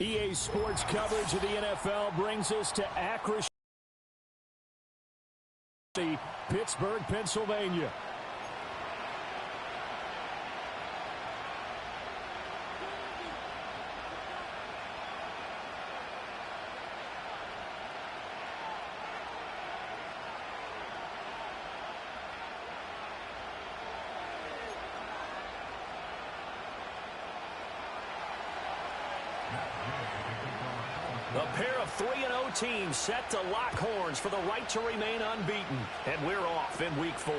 EA Sports coverage of the NFL brings us to Akron, Pittsburgh, Pennsylvania. A pair of 3-0 teams set to lock horns for the right to remain unbeaten. And we're off in week 4.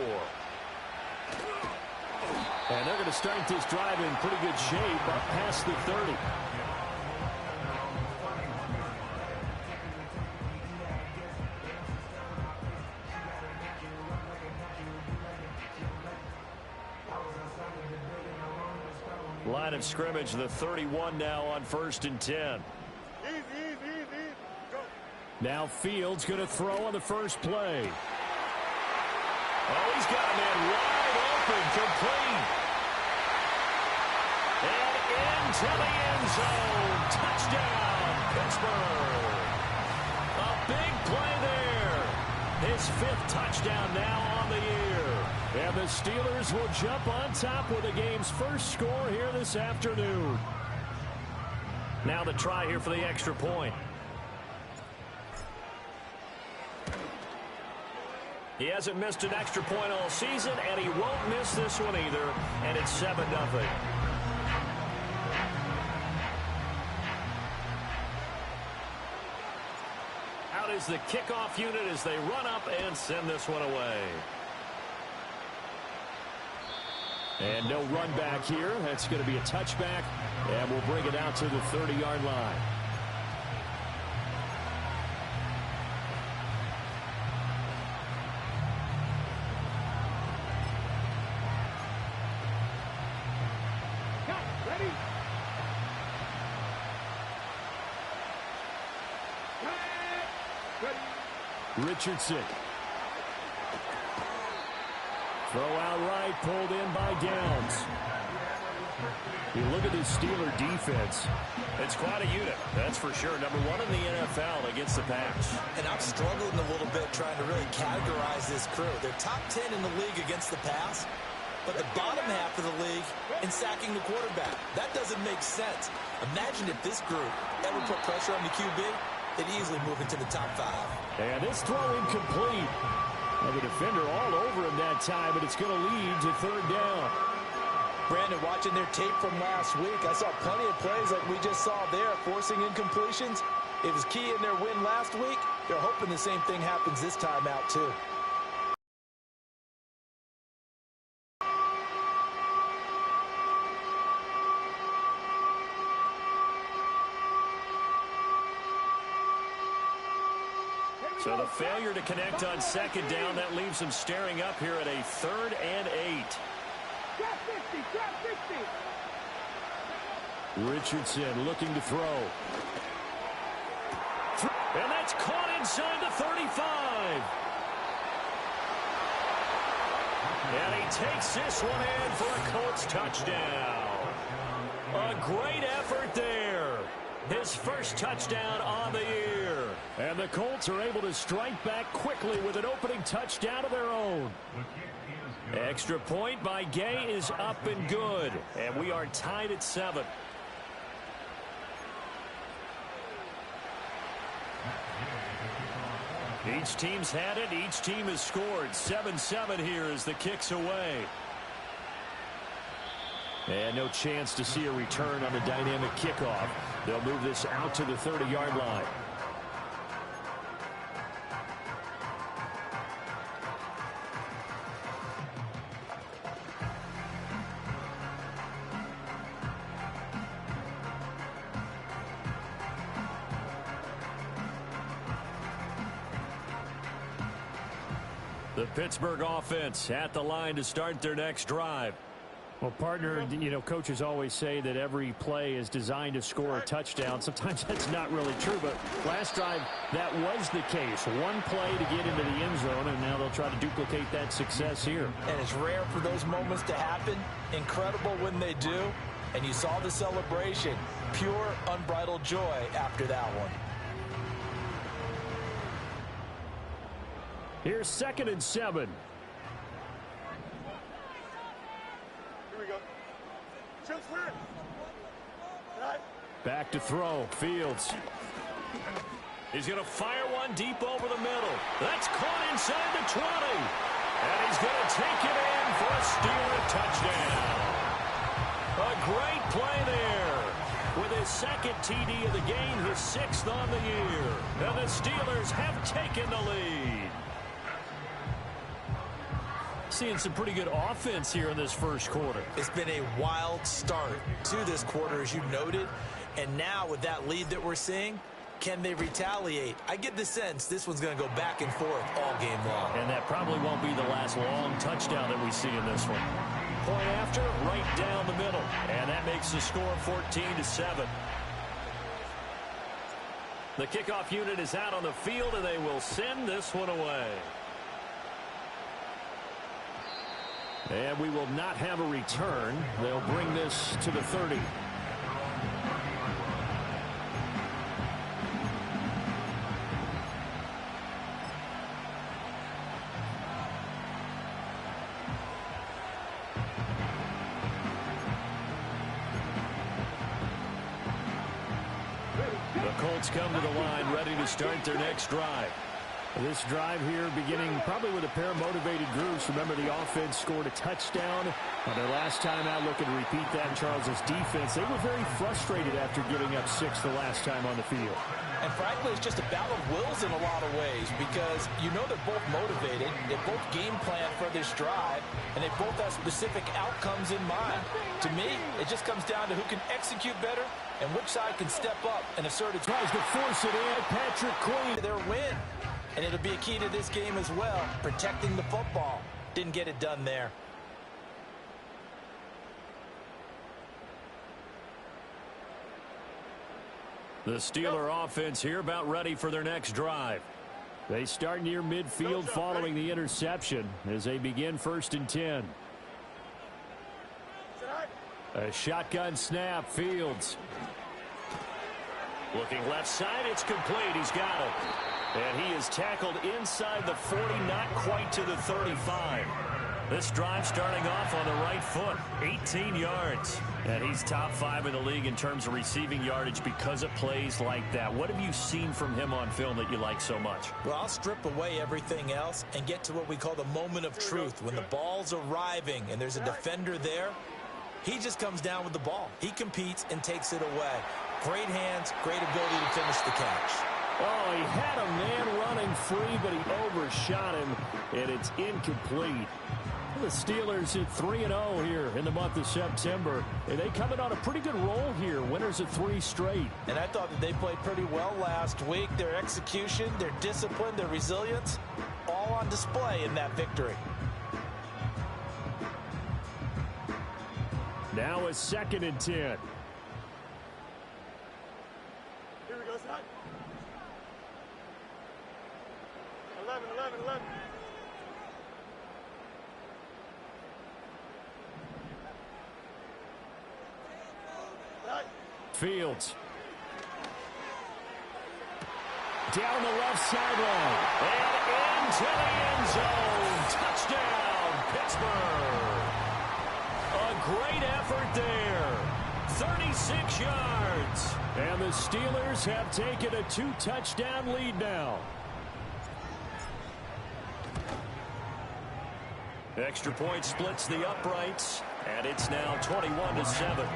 And they're going to start this drive in pretty good shape up past the 30. Line of scrimmage, the 31 now on 1st and 10. Now Fields going to throw on the first play. Oh, he's got a man wide open, complete. And into the end zone. Touchdown, Pittsburgh. A big play there. His 5th touchdown now on the year. And the Steelers will jump on top with the game's first score here this afternoon. Now the try here for the extra point. He hasn't missed an extra point all season, and he won't miss this one either, and it's 7-0. Out is the kickoff unit as they run up and send this one away. And no run back here. That's going to be a touchback, and we'll bring it out to the 30-yard line. Richardson. Throw out right, pulled in by Downs. You look at this Steeler defense. It's quite a unit, that's for sure. Number 1 in the NFL against the pass. And I'm struggling a little bit trying to really categorize this crew. They're top 10 in the league against the pass, but the bottom half of the league in sacking the quarterback. That doesn't make sense. Imagine if this group ever put pressure on the QB, they'd easily move into the top 5. And this throw incomplete. And the defender all over him that time, but it's going to lead to 3rd down. Brandon, watching their tape from last week, I saw plenty of plays like we just saw there, forcing incompletions. It was key in their win last week. They're hoping the same thing happens this time out, too. So the failure to connect on 2nd down, that leaves them staring up here at a 3rd and 8. Richardson looking to throw. And that's caught inside the 35. And he takes this one in for a Colts touchdown. A great effort there. His first touchdown on the year. And the Colts are able to strike back quickly with an opening touchdown of their own. Extra point by Gay is up and good. And we are tied at 7. Each team's had it. Each team has scored. 7-7 here as the kick's away. And no chance to see a return on the dynamic kickoff. They'll move this out to the 30-yard line. The Pittsburgh offense at the line to start their next drive. Well, partner, you know, coaches always say that every play is designed to score a touchdown. Sometimes that's not really true, but last drive, that was the case. One play to get into the end zone, and now they'll try to duplicate that success here. And it's rare for those moments to happen. Incredible when they do. And you saw the celebration. Pure, unbridled joy after that one. Here's 2nd and 7. Here we go. Back to throw. Fields. He's going to fire one deep over the middle. That's caught inside the 20. And he's going to take it in for a Steeler touchdown. A great play there. With his 2nd TD of the game, his 6th on the year. And the Steelers have taken the lead. Seeing some pretty good offense here in this first quarter. It's been a wild start to this quarter, as you noted. And now with that lead that we're seeing, can they retaliate? I get the sense this one's going to go back and forth all game long. And that probably won't be the last long touchdown that we see in this one. Point after, right down the middle. And that makes the score 14-7. The kickoff unit is out on the field, and they will send this one away. And we will not have a return. They'll bring this to the 30. The Colts come to the line ready to start their next drive. This drive here beginning probably with a pair of motivated groups. Remember, the offense scored a touchdown on their last time out. Looking to repeat that in Charles's defense. They were very frustrated after giving up 6 the last time on the field. And frankly, it's just a battle of wills in a lot of ways because you know they're both motivated. They both game plan for this drive, and they both have specific outcomes in mind. To me, it just comes down to who can execute better and which side can step up and assert its tries to force it in. Patrick Queen. Their win. And it'll be a key to this game as well, protecting the football. Didn't get it done there. The Steeler offense here about ready for their next drive. They start near midfield following the interception as they begin 1st and 10. A shotgun snap. Fields. Looking left side. It's complete. He's got it. And he is tackled inside the 40, not quite to the 35. This drive starting off on the right foot, 18 yards. And he's top 5 in the league in terms of receiving yardage because of plays like that. What have you seen from him on film that you like so much? Well, I'll strip away everything else and get to what we call the moment of truth. When the ball's arriving and there's a defender there, he just comes down with the ball. He competes and takes it away. Great hands, great ability to finish the catch. Oh, he had a man running free, but he overshot him, and it's incomplete. The Steelers at 3-0 here in the month of September. And they coming on a pretty good roll here. Winners of 3 straight. And I thought that they played pretty well last week. Their execution, their discipline, their resilience, all on display in that victory. Now a 2nd and 10. Here we go, son. 11. Fields. Down the left sideline. And into the end zone. Touchdown, Pittsburgh. A great effort there. 36 yards. And the Steelers have taken a 2-touchdown lead now. Extra point splits the uprights, and it's now 21-7.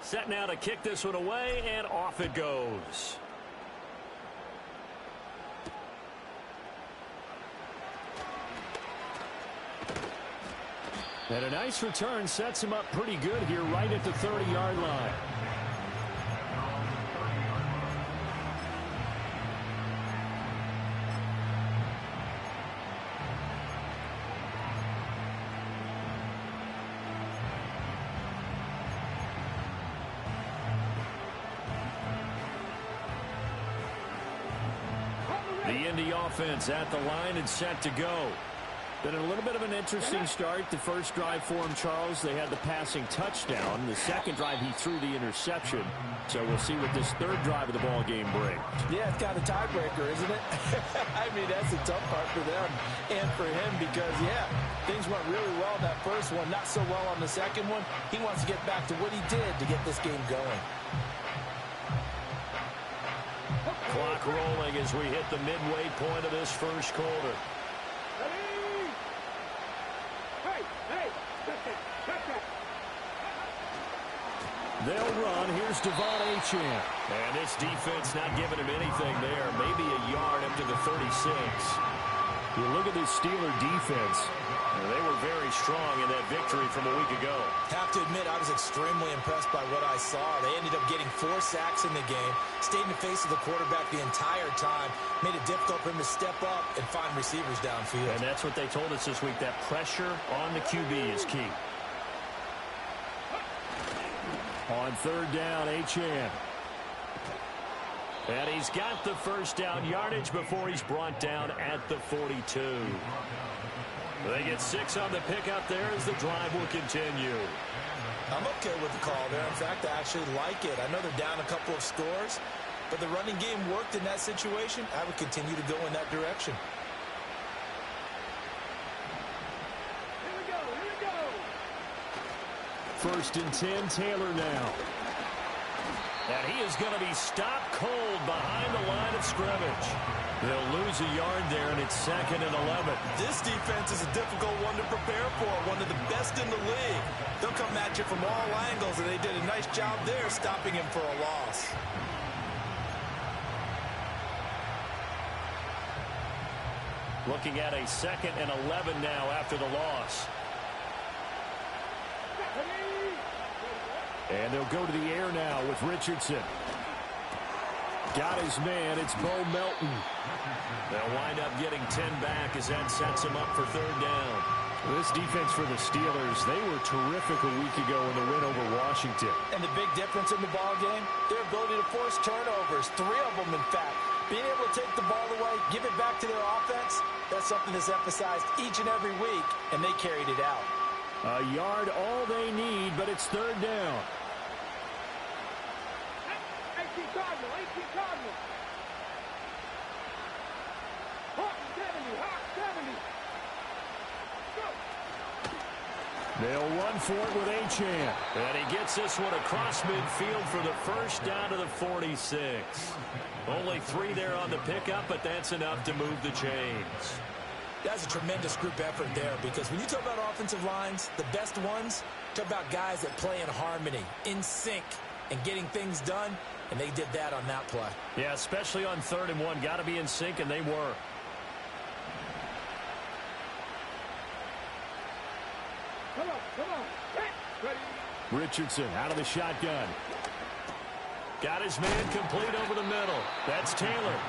Set now to kick this one away, and off it goes. And a nice return sets him up pretty good here right at the 30-yard line. The the offense at the line and set to go. Been a little bit of an interesting start. The first drive for him, Charles, they had the passing touchdown. The second drive, he threw the interception. So we'll see what this third drive of the ball game brings. Yeah, it's kind of a tiebreaker, isn't it? I mean, that's the tough part for them and for him because, yeah, things went really well in that first one, not so well on the second one. He wants to get back to what he did to get this game going. Clock rolling as we hit the midway point of this first quarter. They'll run. Here's Devon Achane. And this defense not giving him anything there. Maybe a yard up to the 36. You look at this Steeler defense. They were very strong in that victory from a week ago. Have to admit, I was extremely impressed by what I saw. They ended up getting 4 sacks in the game, stayed in the face of the quarterback the entire time, made it difficult for him to step up and find receivers downfield. And that's what they told us this week, that pressure on the QB is key. On third down, Achane. And he's got the first down yardage before he's brought down at the 42. They get 6 on the pickup there as the drive will continue. I'm okay with the call there. In fact, I actually like it. I know they're down a couple of scores, but the running game worked in that situation. I would continue to go in that direction. First and 10, Taylor now. And he is going to be stopped cold behind the line of scrimmage. They'll lose a yard there, and it's 2nd and 11. This defense is a difficult one to prepare for, one of the best in the league. They'll come at you from all angles, and they did a nice job there stopping him for a loss. Looking at a 2nd and 11 now after the loss. And they'll go to the air now with Richardson. Got his man. It's Bo Melton. They'll wind up getting 10 back as that sets him up for third down. This defense for the Steelers, they were terrific a week ago in the win over Washington. And the big difference in the ball game, their ability to force turnovers, 3 of them in fact. Being able to take the ball away, give it back to their offense, that's something that's emphasized each and every week, and they carried it out. A yard all they need, but it's third down. 18 Cardinal, 18 Cardinal. Hawk 70, Hawk 70. Go. They'll run for it with Achane. And he gets this one across midfield for the first down to the 46. Only 3 there on the pickup, but that's enough to move the chains. That's a tremendous group effort there because when you talk about offensive lines, the best ones, talk about guys that play in harmony, in sync, and getting things done, and they did that on that play. Yeah, especially on 3rd and 1. Got to be in sync, and they were. Come on. Ready. Richardson out of the shotgun. Got his man complete over the middle. That's Taylor.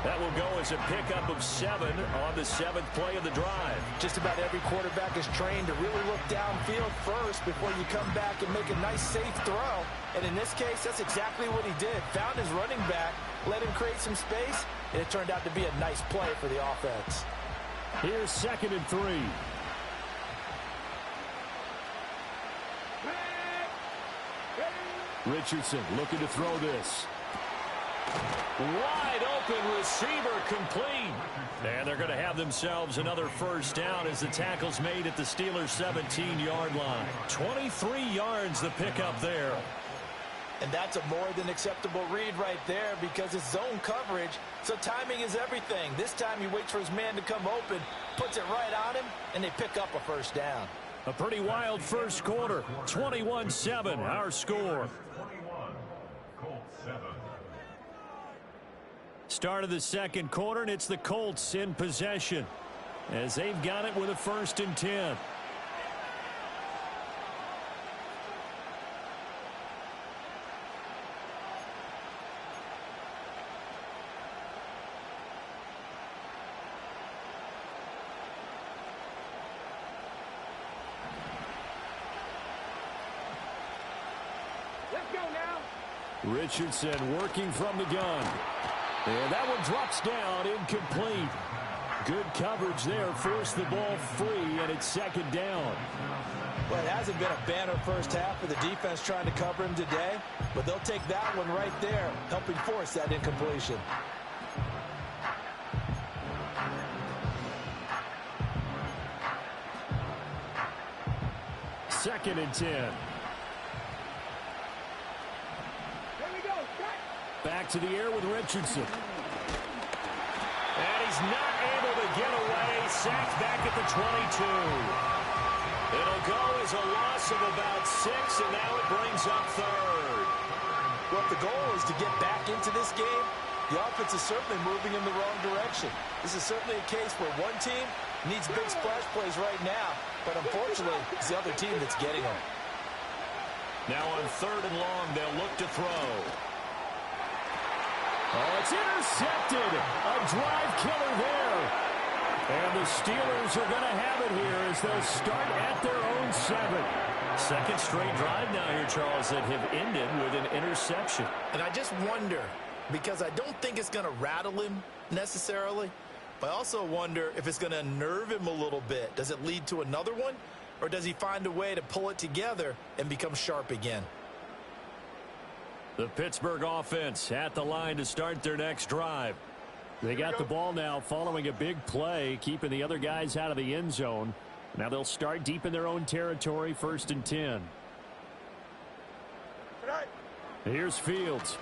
That will go as a pickup of 7 on the 7th play of the drive. Just about every quarterback is trained to really look downfield first before you come back and make a nice, safe throw. And in this case, that's exactly what he did. Found his running back, let him create some space, and it turned out to be a nice play for the offense. Here's 2nd and 3. Richardson looking to throw this. Wide open receiver complete. And they're going to have themselves another first down as the tackle's made at the Steelers' 17-yard line. 23 yards the pickup there. And that's a more than acceptable read right there because it's zone coverage, so timing is everything. This time he waits for his man to come open, puts it right on him, and they pick up a first down. A pretty wild first quarter. 21-7, our score. Start of the second quarter, and it's the Colts in possession as they've got it with a 1st and 10. Let's go now. Richardson working from the gun. And that one drops down, incomplete. Good coverage there, forced the ball free, and it's second down. Well, it hasn't been a banner first half for the defense trying to cover him today, but they'll take that one right there, helping force that incompletion. Second and 10. Here we go. Cut. Back to the air with Richardson. And he's not able to get away. Sacked back at the 22. It'll go as a loss of about 6, and now it brings up third. Well, if the goal is to get back into this game, the offense is certainly moving in the wrong direction. This is certainly a case where one team needs big splash plays right now, but unfortunately, it's the other team that's getting them. Now on third and long, they'll look to throw. Oh, it's intercepted. A drive killer there. And the Steelers are going to have it here as they'll start at their own 7. Second straight drive now here, Charles, that have ended with an interception. And I just wonder, because I don't think it's going to rattle him necessarily, but I also wonder if it's going to unnerve him a little bit. Does it lead to another one, or does he find a way to pull it together and become sharp again? The Pittsburgh offense at the line to start their next drive. They got the ball now following a big play, keeping the other guys out of the end zone. Now they'll start deep in their own territory, 1st and 10. Here's Fields.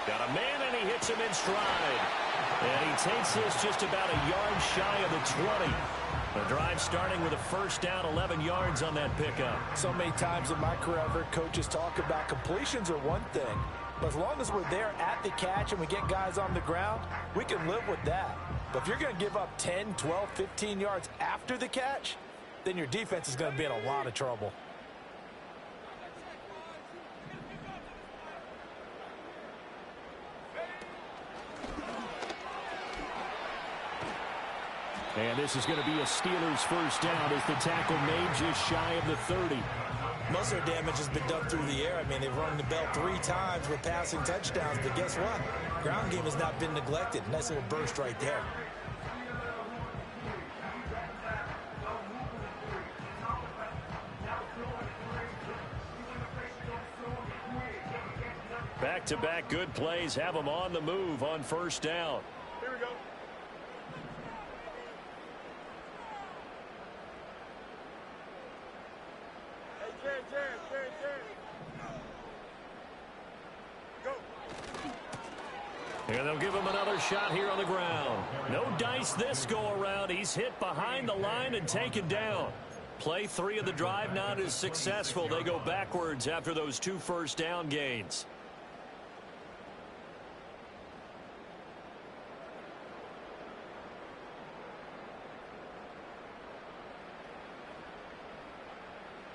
Got a man, and he hits him in stride. And he takes this just about a yard shy of the 20. The drive starting with a first down, 11 yards on that pickup. So many times in my career, I've heard coaches talk about completions are one thing, but as long as we're there at the catch and we get guys on the ground, we can live with that. But if you're going to give up 10, 12, 15 yards after the catch, then your defense is going to be in a lot of trouble. And this is going to be a Steelers first down as the tackle made just shy of the 30. Most of their damage has been done through the air. I mean, they've rung the bell 3 times with passing touchdowns, but guess what? Ground game has not been neglected. Nice little burst right there. Back-to-back good plays have them on the move on first down. Here we go. And they'll give him another shot here on the ground. No dice this go-around. He's hit behind the line and taken down. Play 3 of the drive not as successful. They go backwards after those 2 first down gains.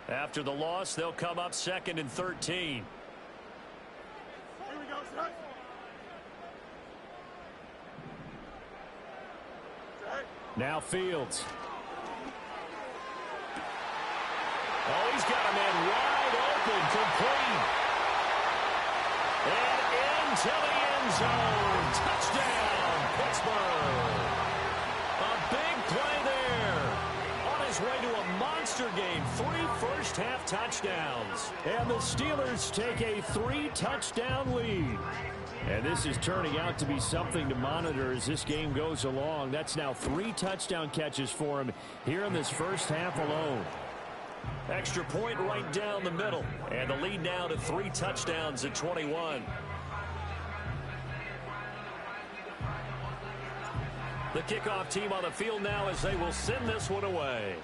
After the loss, they'll come up 2nd and 13. Here we go, son. Now Fields. Oh, he's got a man wide open, complete. And into the end zone. Touchdown, Pittsburgh. A big play there. On his way to a monster game. 3 first-half touchdowns. And the Steelers take a 3-touchdown lead. And this is turning out to be something to monitor as this game goes along. That's now 3 touchdown catches for him here in this first half alone. Extra point right down the middle. And the lead now to 3 touchdowns at 21. The kickoff team on the field now as they will send this one away.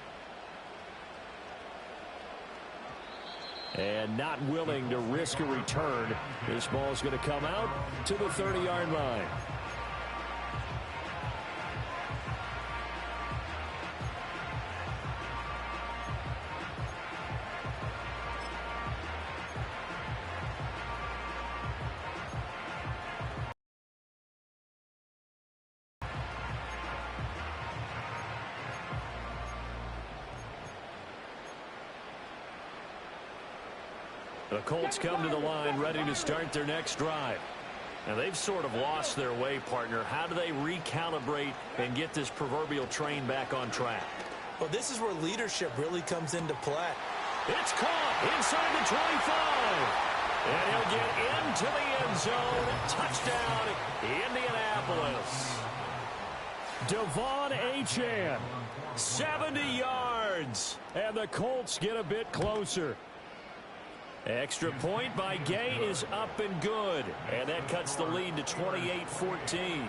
And not willing to risk a return. This ball is going to come out to the 30-yard line. The Colts come to the line ready to start their next drive. And they've sort of lost their way, partner. How do they recalibrate and get this proverbial train back on track? Well, this is where leadership really comes into play. It's caught inside the 25. And he'll get into the end zone. Touchdown, Indianapolis. Devon Achane, 70 yards. And the Colts get a bit closer. Extra point by Gay is up and good. And that cuts the lead to 28-14.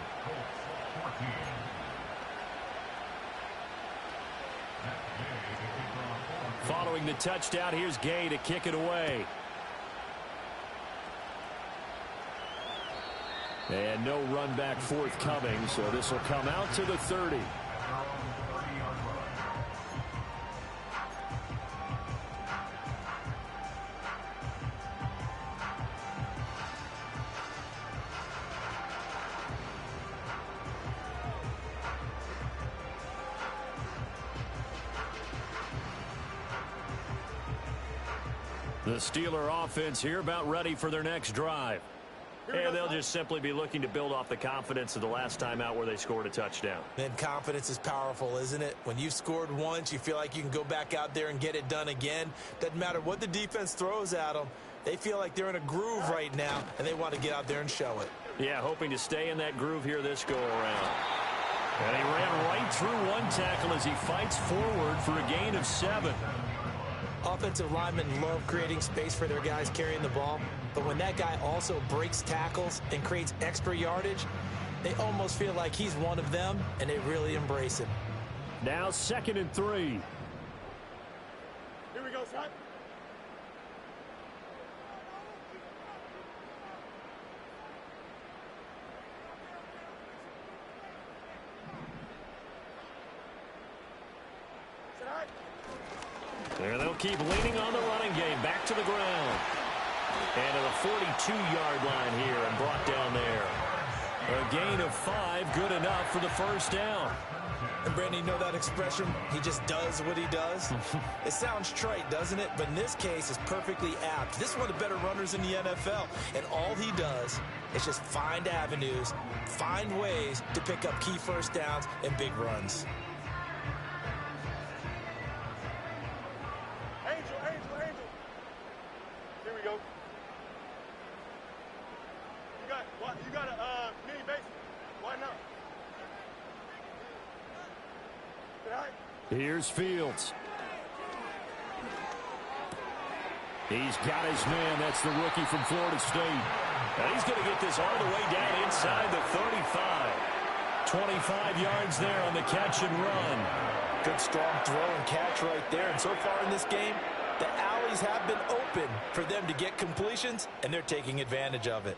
Following the touchdown, here's Gay to kick it away. And no run back forthcoming, so this will come out to the 30. The Steeler offense here about ready for their next drive. And they'll just simply be looking to build off the confidence of the last time out where they scored a touchdown. And confidence is powerful, isn't it? When you've scored once, you feel like you can go back out there and get it done again. Doesn't matter what the defense throws at them. They feel like they're in a groove right now, and they want to get out there and show it. Yeah, hoping to stay in that groove here this go-around. And he ran right through one tackle as he fights forward for a gain of 7. Offensive linemen love creating space for their guys carrying the ball, but when that guy also breaks tackles and creates extra yardage, they almost feel like he's one of them, and they really embrace him. Now 2nd and 3. Here we go, son. There they'll keep leaning on the running game. Back to the ground. And to the 42-yard line here and brought down there. A gain of 5, good enough for the first down. And Brandon, you know that expression? He just does what he does. It sounds trite, doesn't it? But in this case, it's perfectly apt. This is one of the better runners in the NFL. And all he does is just find avenues, find ways to pick up key first downs and big runs. Angel. Here we go. You got a mini base. Why not? Here's Fields. He's got his man. That's the rookie from Florida State. And he's going to get this all the way down inside the 35. 25 yards there on the catch and run. Good strong throw and catch right there. And so far in this game, the alleys have been open for them to get completions, and they're taking advantage of it.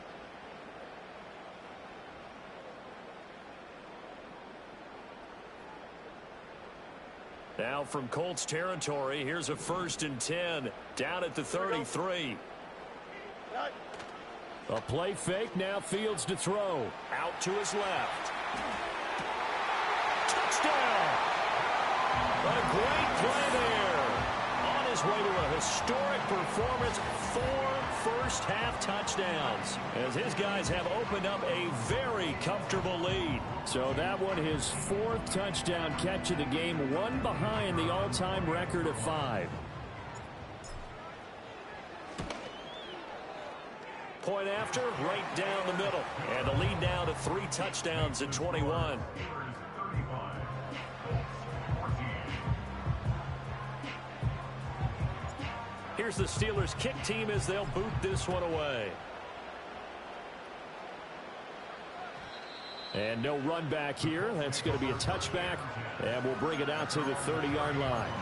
Now from Colts territory, here's a 1st and 10 down at the 33. A play fake, now Fields to throw. Out to his left. Touchdown! What a great play there. On his way to a historic performance, 4 first-half touchdowns, as his guys have opened up a very comfortable lead. So that one, his 4th touchdown catch of the game, one behind the all-time record of 5. Point after, right down the middle. And the lead now to 3 touchdowns at 21. Here's the Steelers kick team as they'll boot this one away. And no run back here. That's going to be a touchback. And we'll bring it out to the 30-yard line.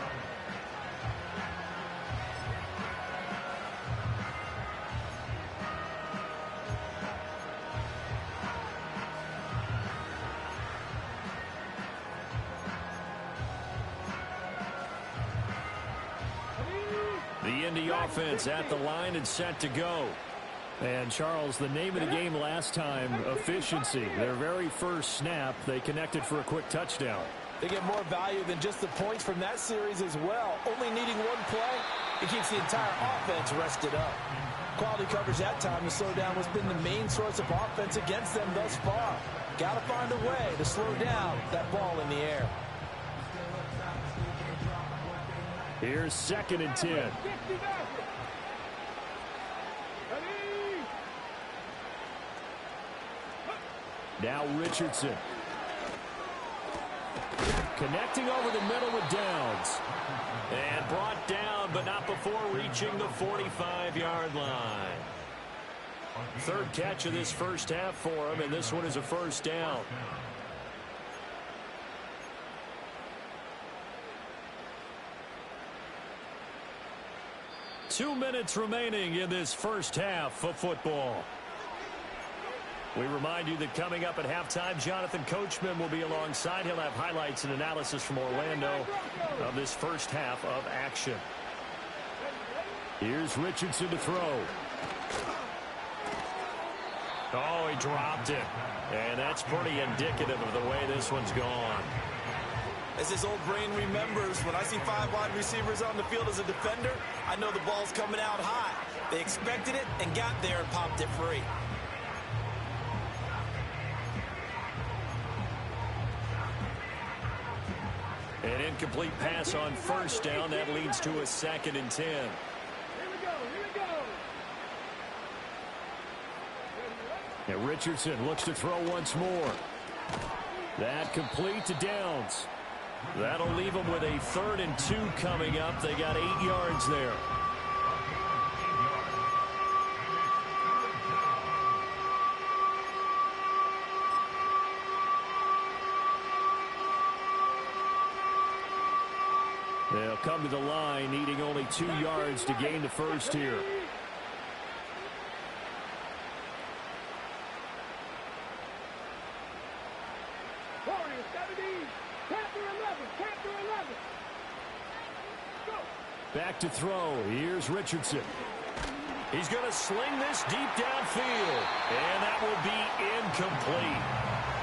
The Indy offense at the line and set to go. And, Charles, the name of the game last time, efficiency. Their very first snap, they connected for a quick touchdown. They get more value than just the points from that series as well. Only needing one play, it keeps the entire offense rested up. Quality coverage that time to slow down what's been the main source of offense against them thus far. Got to find a way to slow down that ball in the air. Here's 2nd and 10. Now Richardson. Connecting over the middle with Downs. And brought down, but not before reaching the 45-yard line. 3rd catch of this first half for him, and this one is a first down. Two minutes remaining in this first half of football. We remind you that coming up at halftime, Jonathan Coachman will be alongside. He'll have highlights and analysis from Orlando of this first half of action. Here's Richardson to throw. Oh, he dropped it. And that's pretty indicative of the way this one's gone. As his old brain remembers, when I see 5 wide receivers on the field as a defender, I know the ball's coming out high. They expected it and got there and popped it free. An incomplete pass on first down. That leads to a 2nd and 10. Here we go. And Richardson looks to throw once more. That complete to Downs. That'll leave them with a 3rd and 2 coming up. They got 8 yards there. They'll come to the line, needing only 2 yards to gain the first here. Back to throw. Here's Richardson. He's going to sling this deep downfield. And that will be incomplete.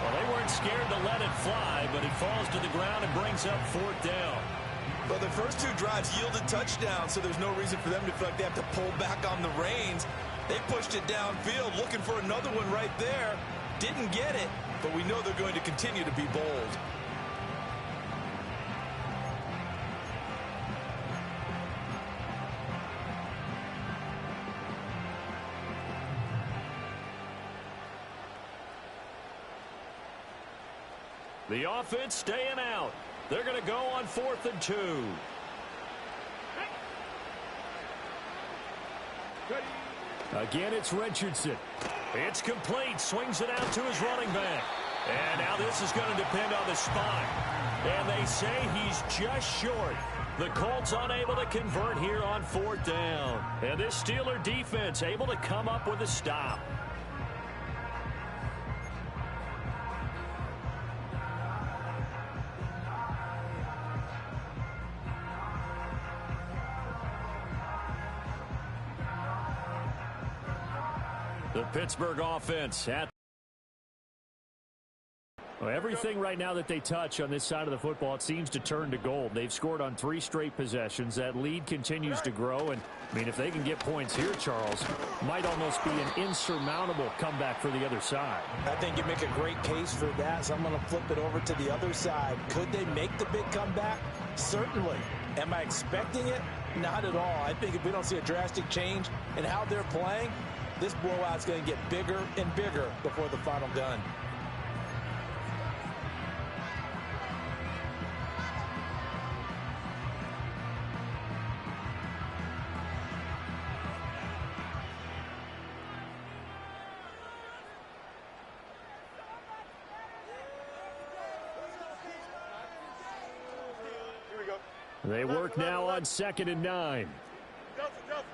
Well, they weren't scared to let it fly, but it falls to the ground and brings up 4th down. Well, their first 2 drives yielded touchdowns, so there's no reason for them to feel like they have to pull back on the reins. They pushed it downfield, looking for another one right there. Didn't get it, but we know they're going to continue to be bold. The offense staying out. They're going to go on 4th and 2. Again, it's Richardson. It's complete. Swings it out to his running back. And now this is going to depend on the spot. And they say he's just short. The Colts unable to convert here on 4th down. And this Steeler defense able to come up with a stop. The Pittsburgh offense at everything right now that they touch on this side of the football, it seems to turn to gold. They've scored on 3 straight possessions. That lead continues to grow. And, I mean, if they can get points here, Charles, might almost be an insurmountable comeback for the other side. I think you make a great case for that, so I'm going to flip it over to the other side. Could they make the big comeback? Certainly. Am I expecting it? Not at all. I think if we don't see a drastic change in how they're playing, this blowout's going to get bigger and bigger before the final gun. Here we go. They work now on 2nd and 9. Delta.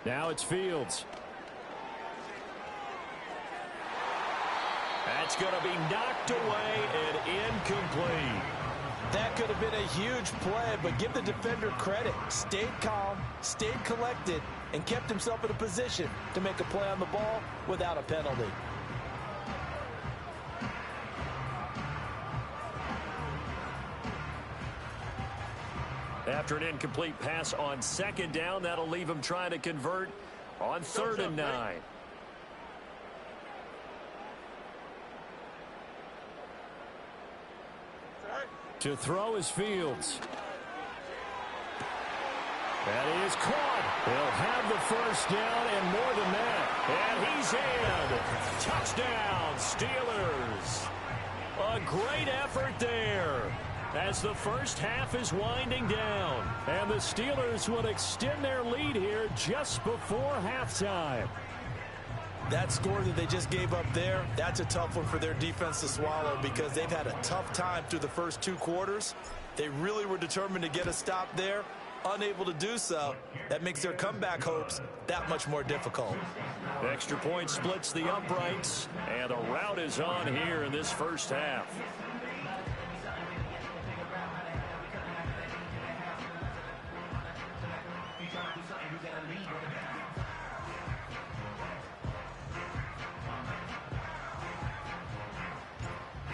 Now it's Fields. That's going to be knocked away and incomplete. That could have been a huge play, but give the defender credit. Stayed calm, stayed collected, and kept himself in a position to make a play on the ball without a penalty. After an incomplete pass on second down, that'll leave him trying to convert on 3rd and 9. To throw is Fields. That is caught. He'll have the first down and more than that. And he's in. Touchdown, Steelers. A great effort there as the first half is winding down. And the Steelers will extend their lead here just before halftime. That score that they just gave up there, that's a tough one for their defense to swallow because they've had a tough time through the first 2 quarters. They really were determined to get a stop there. Unable to do so, that makes their comeback hopes that much more difficult. Extra point splits the uprights, and the rout is on here in this first half.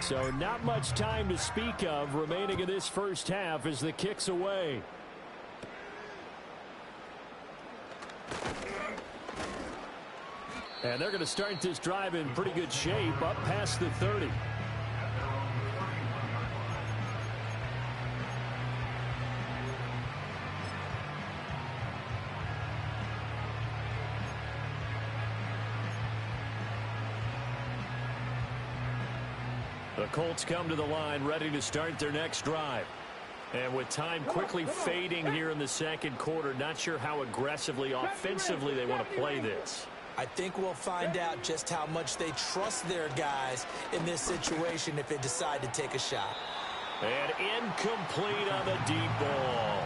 So not much time to speak of remaining in this first half as the kick's away. And they're going to start this drive in pretty good shape up past the 30. The Colts come to the line ready to start their next drive. And with time quickly fading here in the second quarter, not sure how aggressively, offensively they want to play this. I think we'll find out just how much they trust their guys in this situation if they decide to take a shot. And incomplete on the deep ball.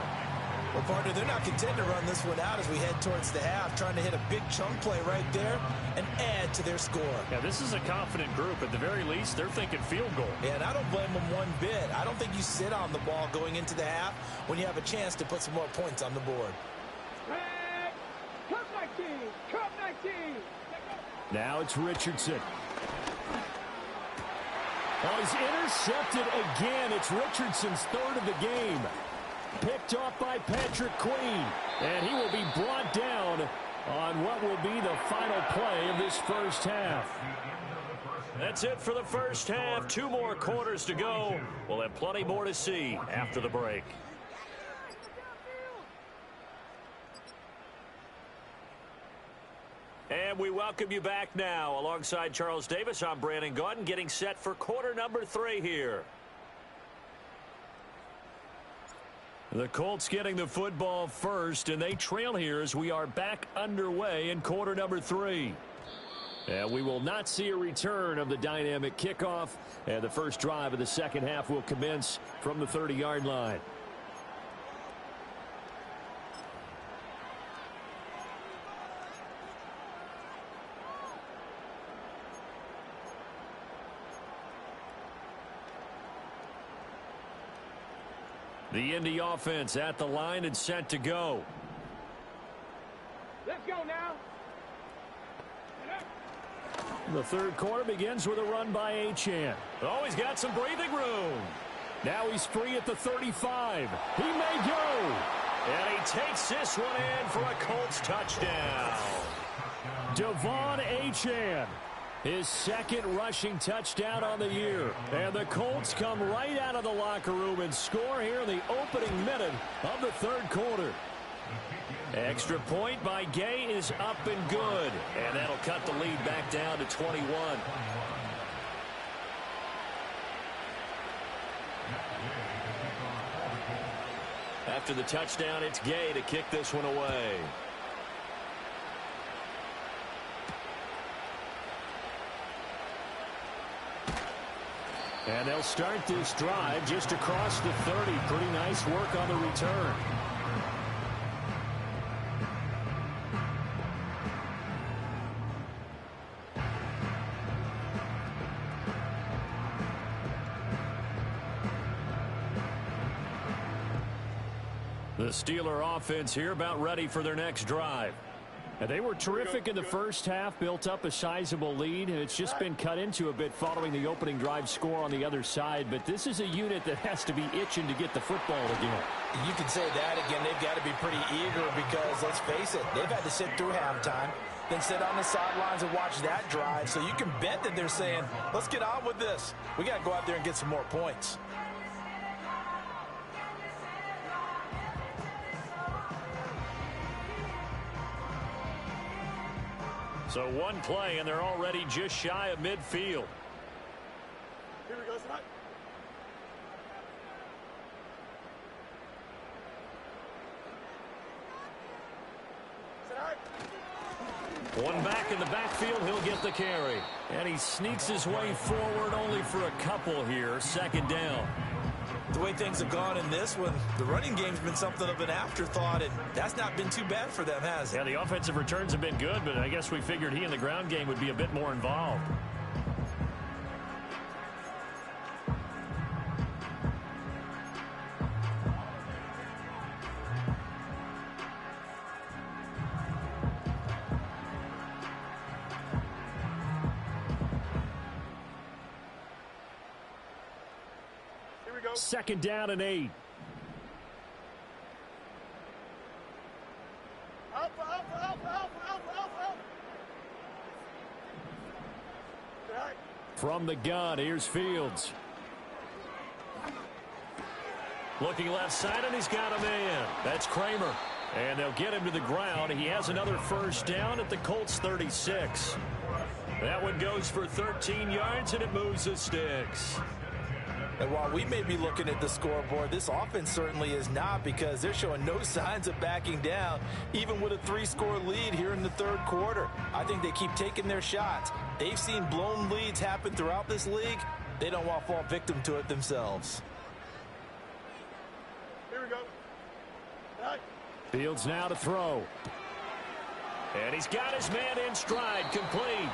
Well, partner, they're not content to run this one out as we head towards the half, trying to hit a big chunk play right there and add to their score. Yeah, this is a confident group. At the very least, they're thinking field goal. Yeah, and I don't blame them one bit. I don't think you sit on the ball going into the half when you have a chance to put some more points on the board. Now it's Richardson. Oh, he's intercepted again. It's Richardson's 3rd of the game. Picked off by Patrick Queen. And he will be brought down on what will be the final play of this first half. That's it for the first half. 2 more quarters to go. We'll have plenty more to see after the break. And we welcome you back now. Alongside Charles Davis, I'm Brandon Gaudin, getting set for quarter number 3 here. The Colts getting the football first, and they trail here as we are back underway in quarter number 3. And we will not see a return of the dynamic kickoff, and the first drive of the second half will commence from the 30-yard line. The Indy offense at the line and set to go. Let's go now. The third quarter begins with a run by Achane. Oh, he's got some breathing room. Now he's free at the 35. He may go. And he takes this one in for a Colts touchdown. Devon Achane. His second rushing touchdown on the year. And the Colts come right out of the locker room and score here in the opening minute of the third quarter. Extra point by Gay is up and good. And that'll cut the lead back down to 21. After the touchdown, it's Gay to kick this one away. And they'll start this drive just across the 30. Pretty nice work on the return. The Steeler offense here about ready for their next drive. And they were terrific in the first half, built up a sizable lead, and it's just been cut into a bit following the opening drive score on the other side. But this is a unit that has to be itching to get the football again. You can say that again. They've got to be pretty eager because, let's face it, they've had to sit through halftime, then sit on the sidelines and watch that drive. So you can bet that they're saying, let's get on with this. We got to go out there and get some more points. So one play, and they're already just shy of midfield. Here we go, son. One back in the backfield, he'll get the carry. And he sneaks his way forward only for a couple here. Second down. The way things have gone in this one, the running game's been something of an afterthought, and that's not been too bad for them, has it? Yeah, the offensive returns have been good, but I guess we figured he in the ground game would be a bit more involved. Second down and 8. From the gun, here's Fields. Looking left side, and he's got a man. That's Kramer. And they'll get him to the ground. He has another first down at the Colts 36. That one goes for 13 yards, and it moves the sticks. And while we may be looking at the scoreboard, this offense certainly is not, because they're showing no signs of backing down, even with a 3-score lead here in the third quarter. I think they keep taking their shots. They've seen blown leads happen throughout this league. They don't want to fall victim to it themselves. Here we go. Right. Fields now to throw. And he's got his man in stride, complete.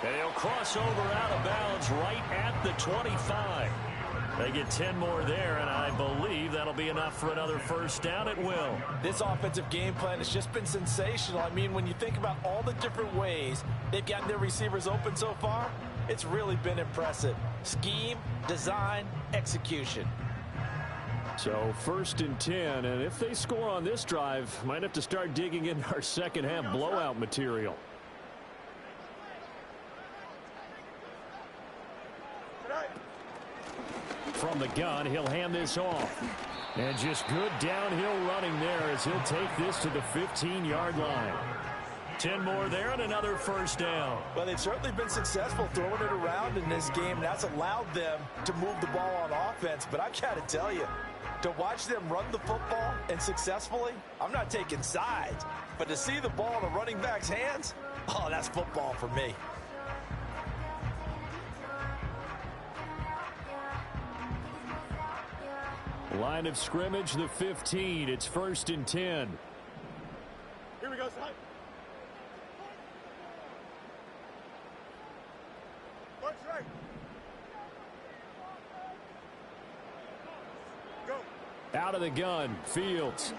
And he'll cross over out of bounds right at the 25. They get 10 more there, and I believe that'll be enough for another first down. It will. This offensive game plan has just been sensational. I mean, when you think about all the different ways they've gotten their receivers open so far, it's really been impressive. Scheme, design, execution. So first and 10, and if they score on this drive, might have to start digging in our second half blowout material. From the gun, he'll hand this off. And just good downhill running there as he'll take this to the 15-yard line. 10 more there and another first down. Well, they've certainly been successful throwing it around in this game. That's allowed them to move the ball on offense. But I got to tell you, to watch them run the football and successfully, I'm not taking sides. But to see the ball in the running back's hands, oh, that's football for me. Line of scrimmage, the 15. It's first and 10. Here we go, son. Watch right. Go. Out of the gun, Fields.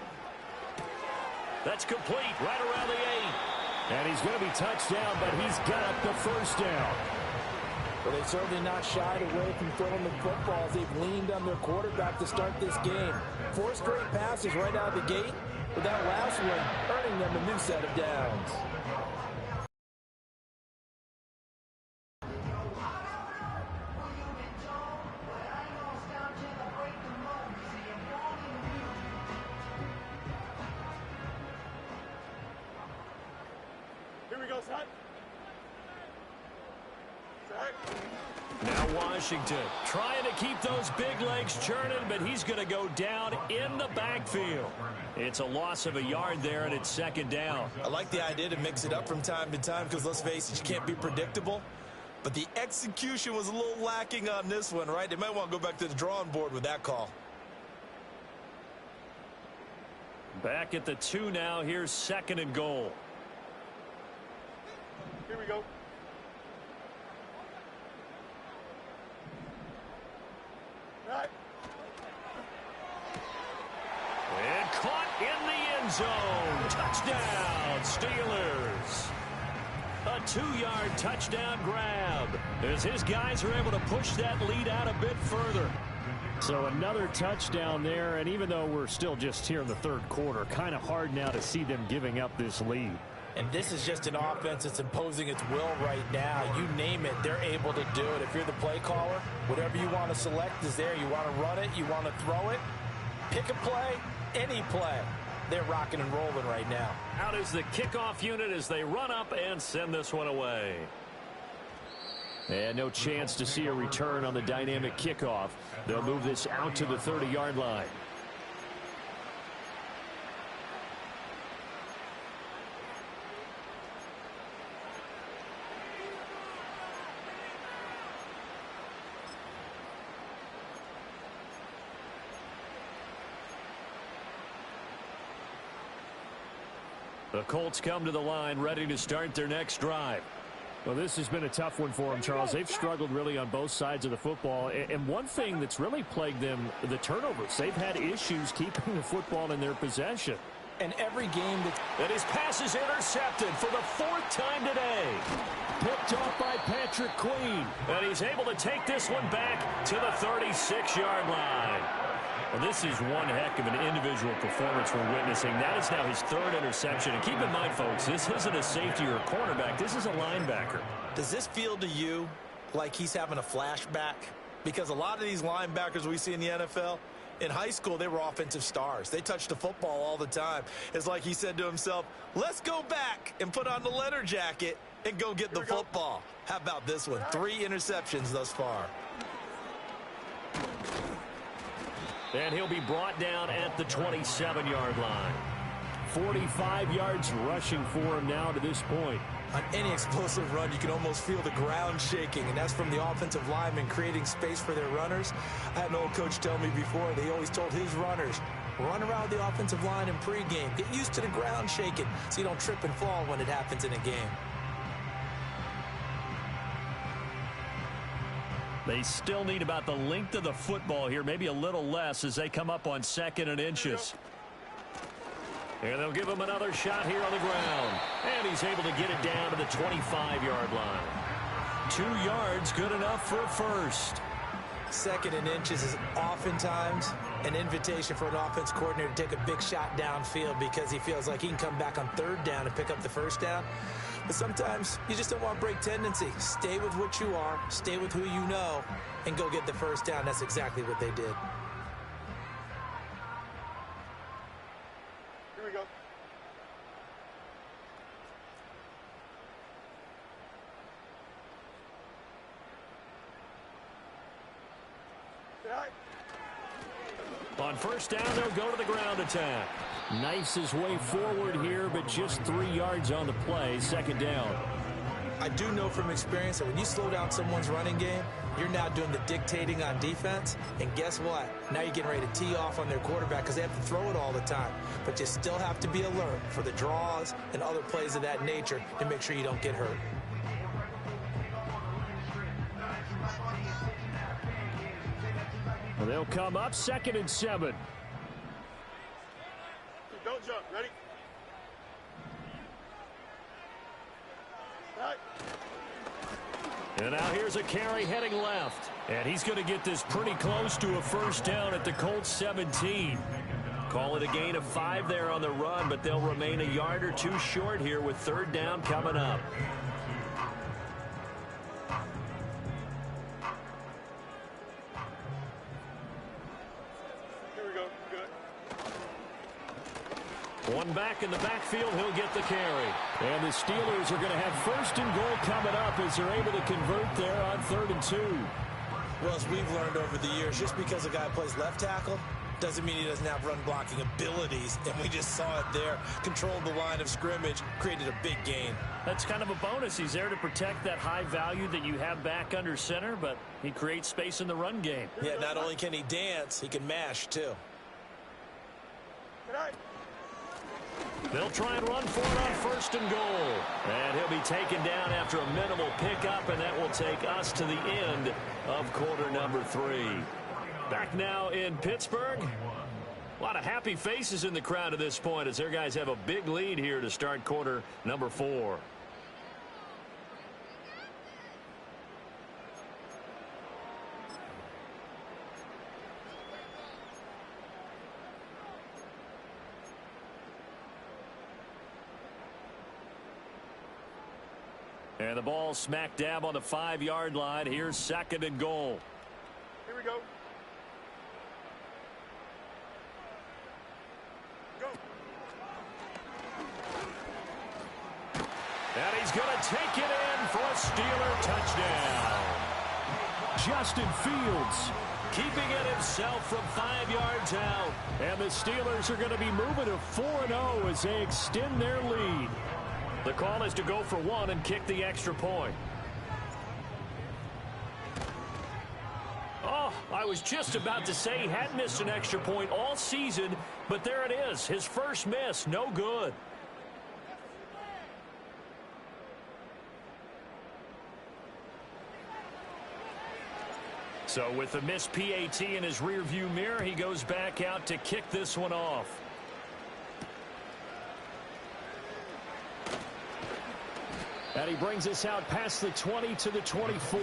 That's complete, right around the 8. And he's going to be touchdown, but he's got the first down. Well, they've certainly not shied away from throwing the football as they've leaned on their quarterback to start this game. 4 straight passes right out of the gate, with that last one earning them a new set of downs. Here we go, son. Now Washington trying to keep those big legs churning, but he's going to go down in the backfield. It's a loss of a yard there, and it's second down. I like the idea to mix it up from time to time because, let's face it, you can't be predictable. But the execution was a little lacking on this one, right? They might want to go back to the drawing board with that call. Back at the 2 now. Here's second and goal. Here we go. Right. And caught in the end end zone. Touchdown, Steelers. A 2-yard touchdown grab as his guys are able to push that lead out a bit further. So another touchdown there, and even though we're still just here in the third quarter, kind of hard now to see them giving up this lead. And this is just an offense that's imposing its will right now. You name it, they're able to do it. If you're the play caller, whatever you want to select is there. You want to run it, you want to throw it, pick a play, any play. They're rocking and rolling right now. Out is the kickoff unit as they run up and send this one away. And no chance to see a return on the dynamic kickoff. They'll move this out to the 30-yard line. The Colts come to the line ready to start their next drive. Well, this has been a tough one for them, Charles. They've struggled really on both sides of the football. And one thing that's really plagued them, the turnovers. They've had issues keeping the football in their possession. And every game that his pass is intercepted for the 4th time today. Picked off by Patrick Queen. And he's able to take this one back to the 36-yard line. Well, this is one heck of an individual performance we're witnessing. That is now his 3rd interception. And keep in mind, folks, this isn't a safety or a cornerback. This is a linebacker. Does this feel to you like he's having a flashback? Because a lot of these linebackers we see in the NFL, in high school, they were offensive stars. They touched the football all the time. It's like he said to himself, let's go back and put on the leather jacket and go get the football. How about this one? 3 interceptions thus far. And he'll be brought down at the 27-yard line. 45 yards rushing for him now to this point. On any explosive run, you can almost feel the ground shaking, and that's from the offensive linemen creating space for their runners. I had an old coach tell me before, they always told his runners, run around the offensive line in pregame. Get used to the ground shaking so you don't trip and fall when it happens in a game. They still need about the length of the football here, maybe a little less as they come up on 2nd and inches. And they'll give him another shot here on the ground. And he's able to get it down to the 25-yard line. 2 yards, good enough for a first. 2nd and inches is oftentimes an invitation for an offense coordinator to take a big shot downfield because he feels like he can come back on 3rd down and pick up the 1st down. But sometimes you just don't want to break tendency. Stay with what you are, stay with who you know, and go get the 1st down. That's exactly what they did. Here we go. On 1st down, they'll go to the ground attack. Knifes his way forward here, but just 3 yards on the play. 2nd down. I do know from experience that when you slow down someone's running game, you're now doing the dictating on defense. And guess what? Now you're getting ready to tee off on their quarterback because they have to throw it all the time. But you still have to be alert for the draws and other plays of that nature to make sure you don't get hurt. Well, they'll come up 2nd and 7. Don't jump. Ready? Right. And now here's a carry heading left. And he's going to get this pretty close to a 1st down at the Colts 17. Call it a gain of 5 there on the run, but they'll remain a yard or 2 short here with 3rd down coming up. One back in the backfield, he'll get the carry. And the Steelers are going to have 1st and goal coming up as they're able to convert there on 3rd and 2. Well, as we've learned over the years, just because a guy plays left tackle doesn't mean he doesn't have run blocking abilities. And we just saw it there. Controlled the line of scrimmage, created a big gain. That's kind of a bonus. He's there to protect that high value that you have back under center, but he creates space in the run game. Yeah, not only can he dance, he can mash too. Good night. They'll try and run for it on 1st and goal. And he'll be taken down after a minimal pickup, and that will take us to the end of quarter number 3. Back now in Pittsburgh. A lot of happy faces in the crowd at this point as their guys have a big lead here to start quarter number 4. And the ball smack dab on the 5-yard line. Here's 2nd and goal. Here we go. Go. And he's going to take it in for a Steeler touchdown. Justin Fields keeping it himself from 5 yards out. And the Steelers are going to be moving to 4-0 as they extend their lead. The call is to go for 1 and kick the extra point. Oh, I was just about to say he hadn't missed an extra point all season, but there it is. His first miss, no good. So with the missed PAT in his rearview mirror, he goes back out to kick this one off. And he brings us out past the 20 to the 24.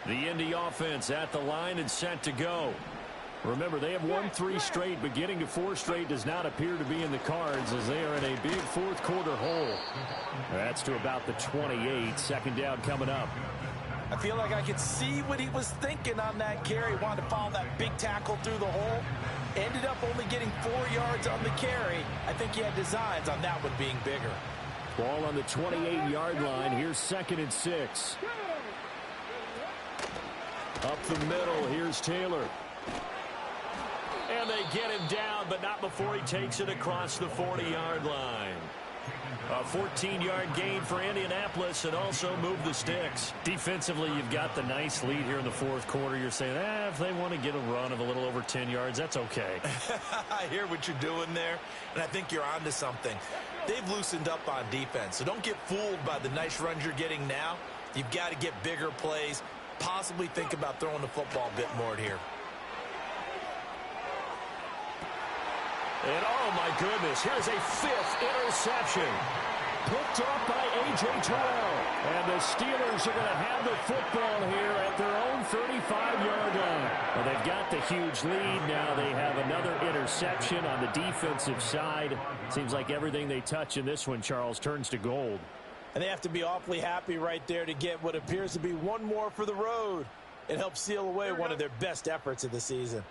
The Indy offense at the line and set to go. Remember, they have won 3 straight, but getting to 4 straight does not appear to be in the cards as they are in a big fourth-quarter hole. That's to about the 28. 2nd down coming up. I feel like I could see what he was thinking on that carry. Wanted to follow that big tackle through the hole. Ended up only getting 4 yards on the carry. I think he had designs on that one being bigger. Ball on the 28-yard line. Here's 2nd and 6. Up the middle. Here's Taylor. And they get him down, but not before he takes it across the 40-yard line. A 14-yard gain for Indianapolis and also move the sticks. Defensively, you've got the nice lead here in the 4th quarter. You're saying, if they want to get a run of a little over 10 yards, that's okay. I hear what you're doing there, and I think you're onto something. They've loosened up on defense, so don't get fooled by the nice runs you're getting now. You've got to get bigger plays, possibly think about throwing the football a bit more here. And oh my goodness, here's a 5th interception. Picked up by A.J. Terrell. And the Steelers are going to have the football here at their own 35-yard line. Well, they've got the huge lead. Now they have another interception on the defensive side. Seems like everything they touch in this one, Charles, turns to gold. And they have to be awfully happy right there to get what appears to be one more for the road. It helps seal away one of their best efforts of the season.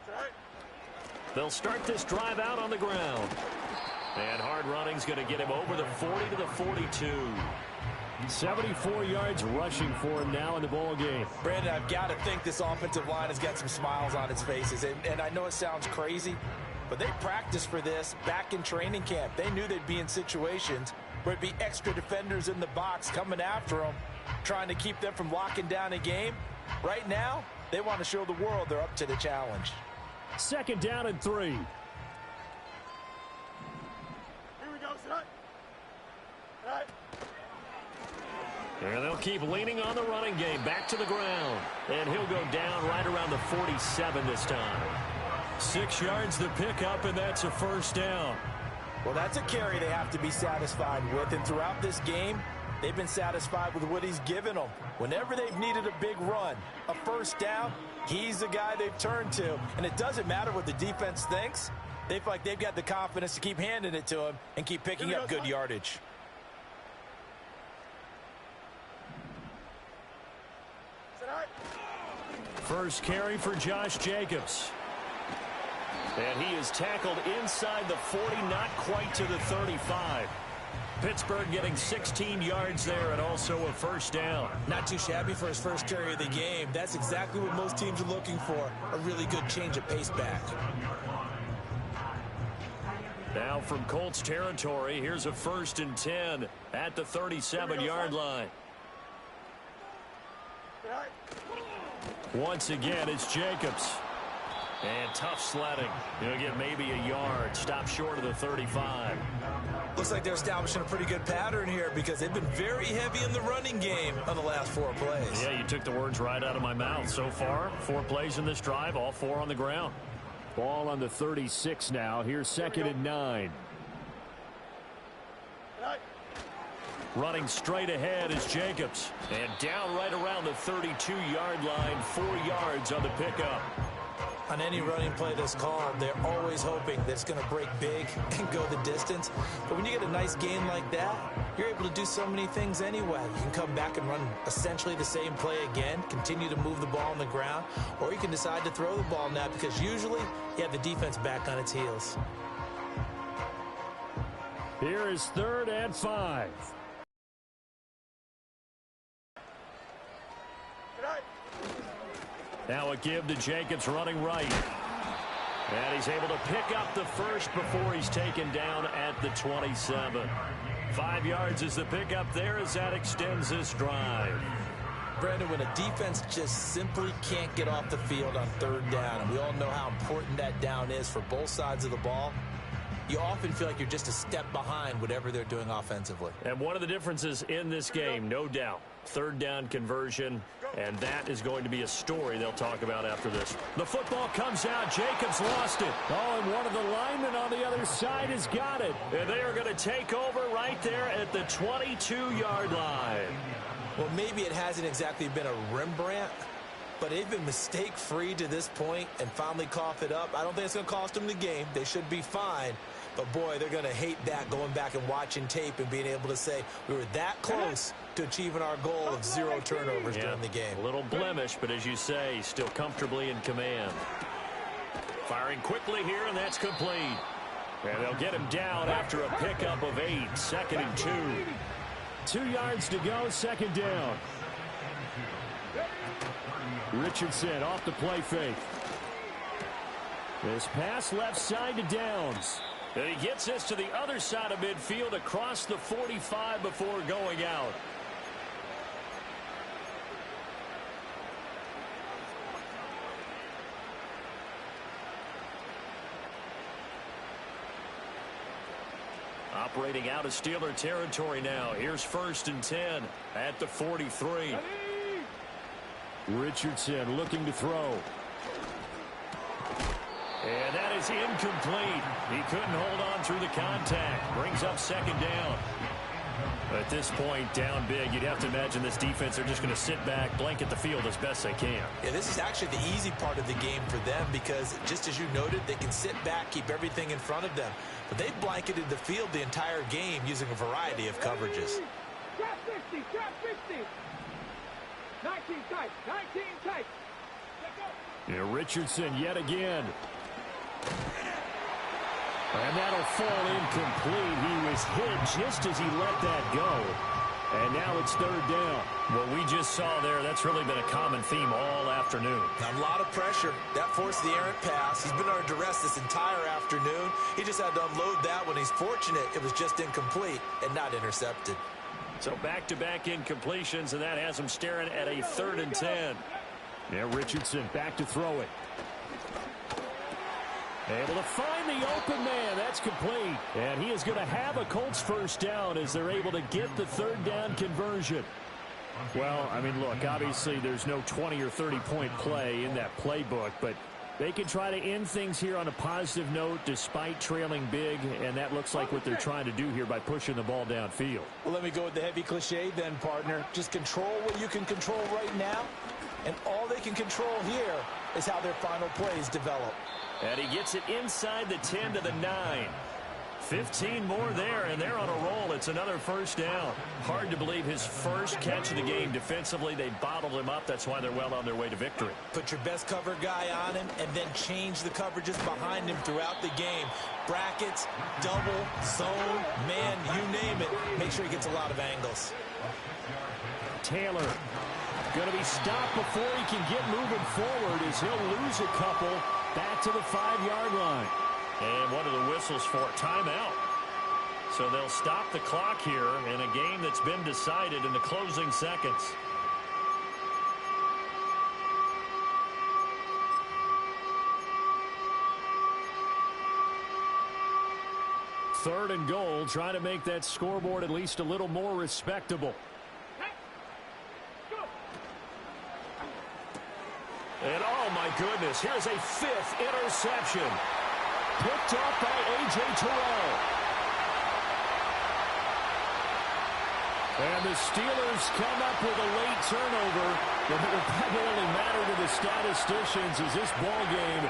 They'll start this drive out on the ground. And hard running's going to get him over the 40 to the 42. 74 yards rushing for him now in the ball game. Brandon, I've got to think this offensive line has got some smiles on its faces. And I know it sounds crazy, but they practiced for this back in training camp. They knew they'd be in situations where it'd be extra defenders in the box coming after them, trying to keep them from locking down a game. Right now, they want to show the world they're up to the challenge. 2nd down and 3. Here we go, son. All right. And they'll keep leaning on the running game. Back to the ground. And he'll go down right around the 47 this time. 6 yards to pick up, and that's a 1st down. Well, that's a carry they have to be satisfied with. And throughout this game, they've been satisfied with what he's given them. Whenever they've needed a big run, a 1st down, he's the guy they've turned to. And it doesn't matter what the defense thinks. They feel like they've got the confidence to keep handing it to him and keep picking up good yardage. First carry for Josh Jacobs. And he is tackled inside the 40, not quite to the 35. Pittsburgh getting 16 yards there and also a 1st down. Not too shabby for his first carry of the game. That's exactly what most teams are looking for, a really good change of pace back. Now from Colts territory, here's a 1st and 10 at the 37-yard line. Once again, it's Jacobs. And tough sledding. He'll get maybe a yard. Stop short of the 35. Looks like they're establishing a pretty good pattern here because they've been very heavy in the running game on the last 4 plays. Yeah, you took the words right out of my mouth. So far, 4 plays in this drive, all 4 on the ground. Ball on the 36 now. Here's 2nd and 9. Running straight ahead is Jacobs. And down right around the 32-yard line, 4 yards on the pickup. On any running play that's called, they're always hoping that it's going to break big and go the distance. But when you get a nice gain like that, you're able to do so many things anyway. You can come back and run essentially the same play again, continue to move the ball on the ground, or you can decide to throw the ball now because usually you have the defense back on its heels. Here is 3rd and 5. Now a give to Jacobs running right. And he's able to pick up the first before he's taken down at the 27. 5 yards is the pickup there as that extends this drive. Brandon, when a defense just simply can't get off the field on 3rd down, and we all know how important that down is for both sides of the ball, you often feel like you're just a step behind whatever they're doing offensively. And one of the differences in this game, no doubt, 3rd down conversion, and that is going to be a story they'll talk about after this. The football comes out. Jacobs lost it. Oh, and one of the linemen on the other side has got it. And they are going to take over right there at the 22-yard line. Well, maybe it hasn't exactly been a Rembrandt, but they've been mistake-free to this point and finally cough it up. I don't think it's going to cost them the game. They should be fine. But, boy, they're going to hate that, going back and watching tape and being able to say we were that close to achieving our goal of 0 turnovers during the game. A little blemish, but as you say, still comfortably in command. Firing quickly here, and that's complete. And they'll get him down after a pickup of 8. 2nd and 2. 2 yards to go, 2nd down. Richardson off the play fake. This pass left side to Downs. And he gets this to the other side of midfield across the 45 before going out. Operating out of Steeler territory now. Here's 1st and 10 at the 43. Richardson looking to throw. And that is incomplete. He couldn't hold on through the contact. Brings up 2nd down. At this point, down big, you'd have to imagine this defense, they're just going to sit back, blanket the field as best they can. Yeah, this is actually the easy part of the game for them because, just as you noted, they can sit back, keep everything in front of them. But they've blanketed the field the entire game using a variety of coverages. Trap 50, trap 50. 19 tight, 19 tight. Yeah, Richardson yet again. And that'll fall incomplete. He was hit just as he let that go. And now it's 3rd down. What we just saw there, that's really been a common theme all afternoon. A lot of pressure. That forced the errant pass. He's been under duress this entire afternoon. He just had to unload that when he's fortunate. It was just incomplete and not intercepted. So back-to-back incompletions, and that has him staring at a 3rd and 10. Yeah, Richardson back to throw it. Able to find the open man. That's complete. And he is going to have a Colts 1st down as they're able to get the 3rd down conversion. Well, I mean, look, obviously there's no 20 or 30-point play in that playbook, but they can try to end things here on a positive note despite trailing big, and that looks like what they're trying to do here by pushing the ball downfield. Well, let me go with the heavy cliche then, partner. Just control what you can control right now, and all they can control here is how their final plays develop. And he gets it inside the 10 to the 9. 15 more there, and they're on a roll. It's another 1st down. Hard to believe his first catch of the game. Defensively, they bottled him up. That's why they're well on their way to victory. Put your best cover guy on him and then change the coverages behind him throughout the game. Brackets, double, zone, man, you name it. Make sure he gets a lot of angles. Taylor going to be stopped before he can get moving forward as he'll lose a couple back to the 5-yard line. And one of the whistles for timeout. So they'll stop the clock here in a game that's been decided in the closing seconds. 3rd and goal, trying to make that scoreboard at least a little more respectable. And oh my goodness, here's a 5th interception. Picked up by A.J. Terrell. And the Steelers come up with a late turnover. But it will probably only matter to the statisticians as this ball game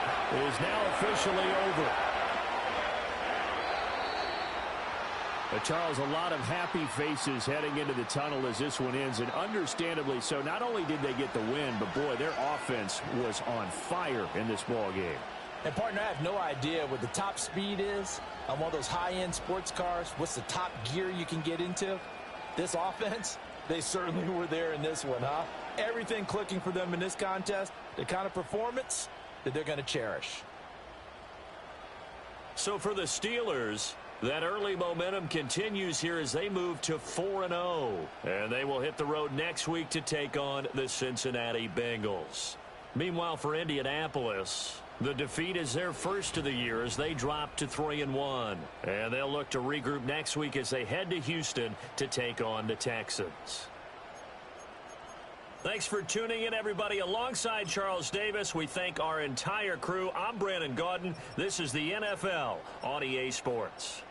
is now officially over. But Charles, a lot of happy faces heading into the tunnel as this one ends, and understandably so. Not only did they get the win, but boy, their offense was on fire in this ball game. And partner, I have no idea what the top speed is on one of those high-end sports cars. What's the top gear you can get into? This offense, they certainly were there in this one, huh? Everything clicking for them in this contest, the kind of performance that they're going to cherish. So for the Steelers, that early momentum continues here as they move to 4-0. And they will hit the road next week to take on the Cincinnati Bengals. Meanwhile, for Indianapolis, the defeat is their first of the year as they drop to 3-1. And they'll look to regroup next week as they head to Houston to take on the Texans. Thanks for tuning in, everybody. Alongside Charles Davis, we thank our entire crew. I'm Brandon Gaudin. This is the NFL on EA Sports.